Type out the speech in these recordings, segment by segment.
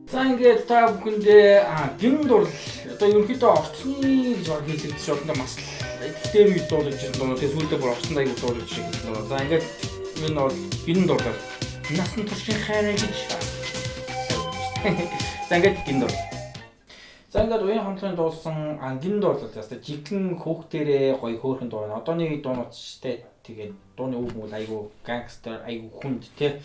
За ингээд та бүхэндээ гин дурлал одоо ерөнхийдөө орцны гэж баг хэлэгдэж байна маш ихтэй үед дуулж байна. Тэгээ сүүлдээ бүр орцсон аяг дуулж шиг байна. За ингээд энэ бол гин дурлал. Насан туршийн хайраа гэж. За ингээд гин дурлал. За ингээд уян хамтлагын дуулсан гин дурлал яста жигэн хөөхтөрээ гоё хөөрхөн дуу байна. Одооны дуунууд штэ тэгээд дууны үг мөл айгу гангстер айгу хүнд тий.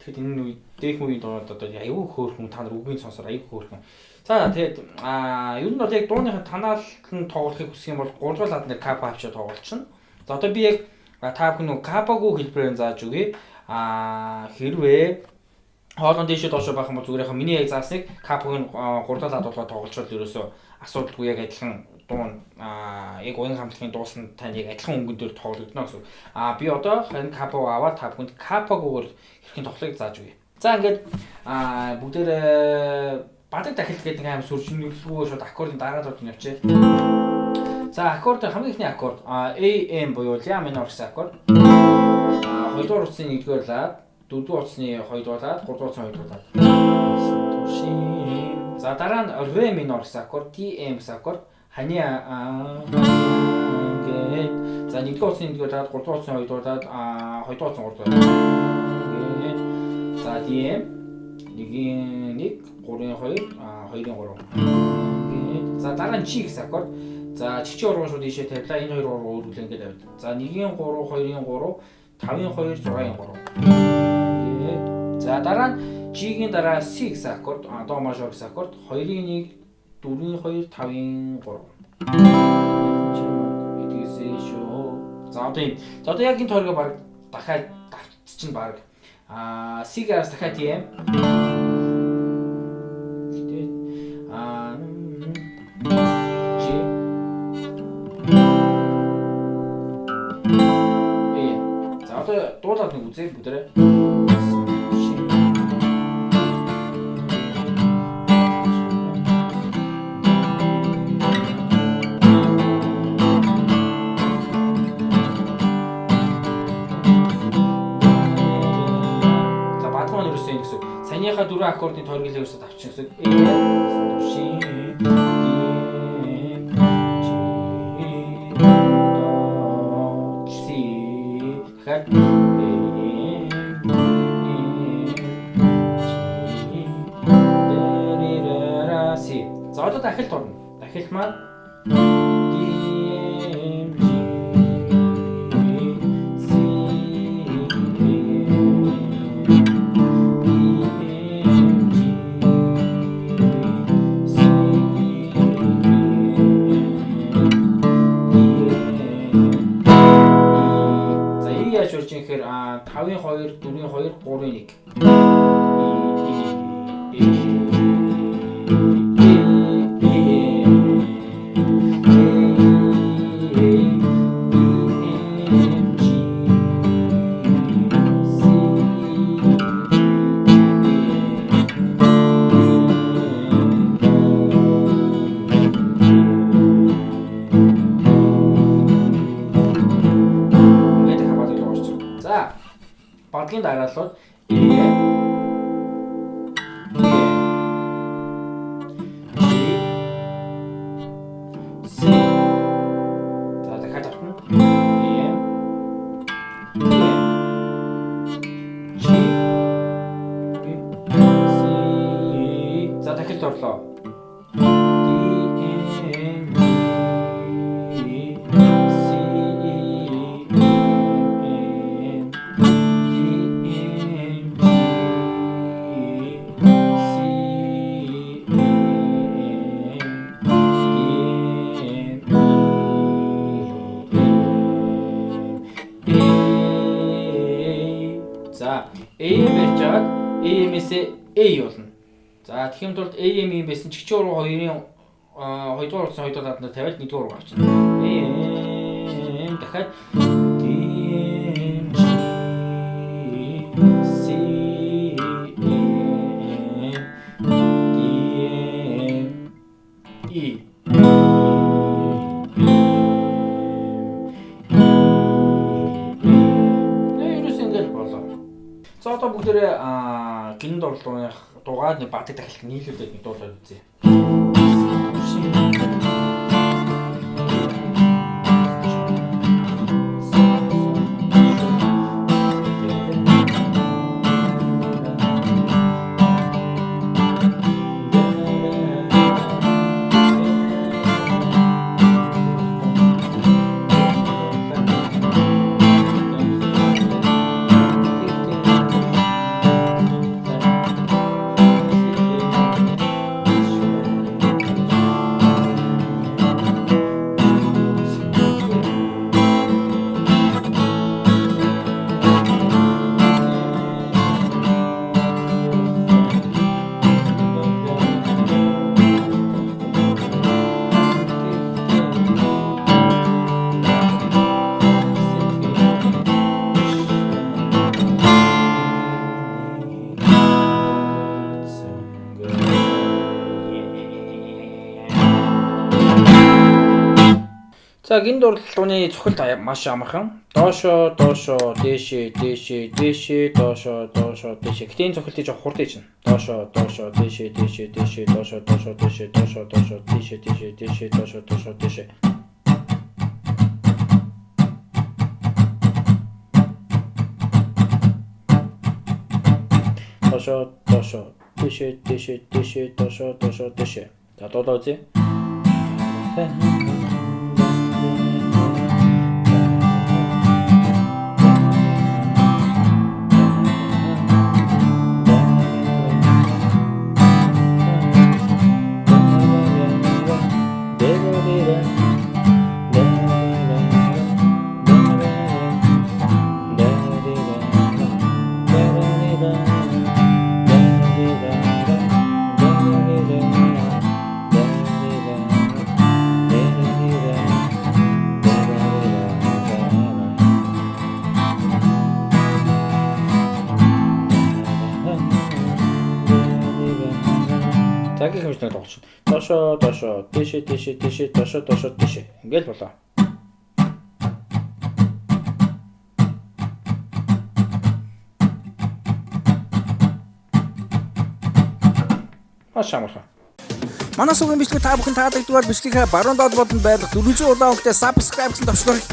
Тэгэхэд энэ үед дэх үеийн дуунууд одоо аюу хөөрхөн та нар үгийн сонсоор аюу хөөрхөн. За тэгээд ер нь бол яг дууныхаа танаалтан тоглохыг хүсэх юм бол гурвал нэр капа авчиж тоглолчихно. За одоо би яг та бүхэн капагүй хэлбэрээр зааж өгье. Хэрвээ хоолон дэшээ доошо байх юм бол зүгээр яхаа миний яг заасныг капагийн гурвал болгоод тоглолцоод ерөөсөө асуудалгүй яг адилхан дуун яг уян хамтлагын дуусан тань яг адилхан өнгөн дээр тоглогдно гэсэн. Би одоо энэ капаг аваад та бүхэнд капагүйгээр хэрхэн тоглохыг зааж өгье. За ингээд бүгдээр бадаг дахилт гэдэг аим сүржинлэггүй шууд аккордын дараагаар нь явчихъя. За аккорд хамгийн ихний аккорд AM буюу ля минор гэсэн аккорд. Хоёрдугаар утасны 1-р лад, дөрөвдүгээр утасны 2-р лад, гуравдугаар утасны 2-р лад. За дараа нь ре минор гэсэн аккорд, TM гэсэн аккорд. Хани ингээд за 1-р утасны 1-р лад, 3-р утасны 2-р лад, 2-р утасны 3-р лад. За DM 1-ийн 1, 3-ийн 2, 2-ийн 3. За дараа нь G гэсэн аккорд. За чичи урган шууд ийшээ тавилаа. Энэ хоёр урган өөрүүлээ ингээд авъя. За 1-ийн 3, 2-ийн 3, 5-ийн 2, 6-ийн 3. За дараа нь G-ийн дараа C гэсэн аккорд, до мажор гэсэн аккорд, 2-ийн 1, 4-ийн 2, 5-ийн 3. Эдгээсээ шүү. За одоо яг энэ тойргоо баг дахиад давтчихна баг. C-гээс дахиад TM. G. За одоо дуулаад нэг үзье бүгдээрээ. Саяныхаа дөрвөн аккордын тойргийг л ерөөсөд авчих гэсэн. За одоо дахилт орно. Дахилт маань тэгэхээр 5-ийн 2, 4-ийн 2, 3-ийн 1. Дараагийн дараалал За дахиад авах нь За дахиад орлоо. За AM ярьж аваад AM-ээсээ A болно. За тэгхийн тулд AM байсан ч хичээл руу 2-ын 2-р утсан 2-р татнаа тавиад 1-р руу авчихна. AM дахиад DM C E За одоо бүгдээрээ гинэнд орлооных дугаар нэг бадаг дахилт нийлүүлээд нэг дуулаад үзье. За гин дурлалууны цохилт маш амархан. Доошоо, доошоо, дээшээ, дээшээ, дээшээ, доошоо, доошоо, дээшээ. Гэтийн цохилтыг жоох хурд хийж байна. Доошоо, доошоо, дээшээ, дээшээ, дээшээ, доошоо, доошоо, дээшээ, доошоо, доошоо, дээшээ, дээшээ, дээшээ, доошоо, доошоо, дээшээ. Доошоо, доошоо, дээшээ, дээшээ, дээшээ, доошоо, доошоо, дээшээ. За дуулаа үзье. Цагийн хэмжээнд тоглож байна. Доошоо, доошоо, дээшээ, дээшээ, дээшээ, доошоо, доошоо, дээшээ. Ингээл болоо. Маш амархан. Манай сувгийн бичлэг та бүхэн таалагдвал бичлэгээ баруун доод болонд байх 400 улаан өнгөтэй subscribe гэсэн товчлогыг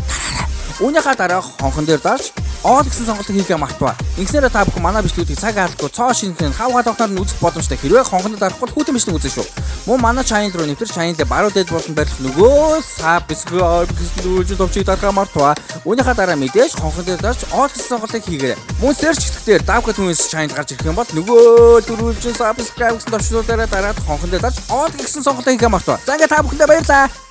үүнийхээ дараа хонхон дээр дарж all гэсэн сонголтыг хийхээ мартаваа. Ингэснээр та бүхэн манай бичлэгүүдийг цаг алдахгүй цоо шинхэн хав гадахнаар нь үзэх боломжтой. Хэрвээ хонхонд дарахгүй хүүтэн бичлэг үзэн шүү. Мөн манай channel руу нэвтэр channel-д баруун дээд болонд байх нөгөө subscribe гэсэн дөрвөлжин товчийг дарахаа мартаваа. Үүнийхээ дараа мэдээж хонхон дээр дарж all гэсэн сонголтыг хийгээрэй. Мөн search хэсгээр давхад түнс channel гарч ирэх юм бол нөгөө дөрвөлжин subscribe гэсэн товчлуудаараа дараад хонхон дээр дарж all гэсэн сонголтыг хийхээ мартаваа. За ингээ та бүхэндээ баярлалаа.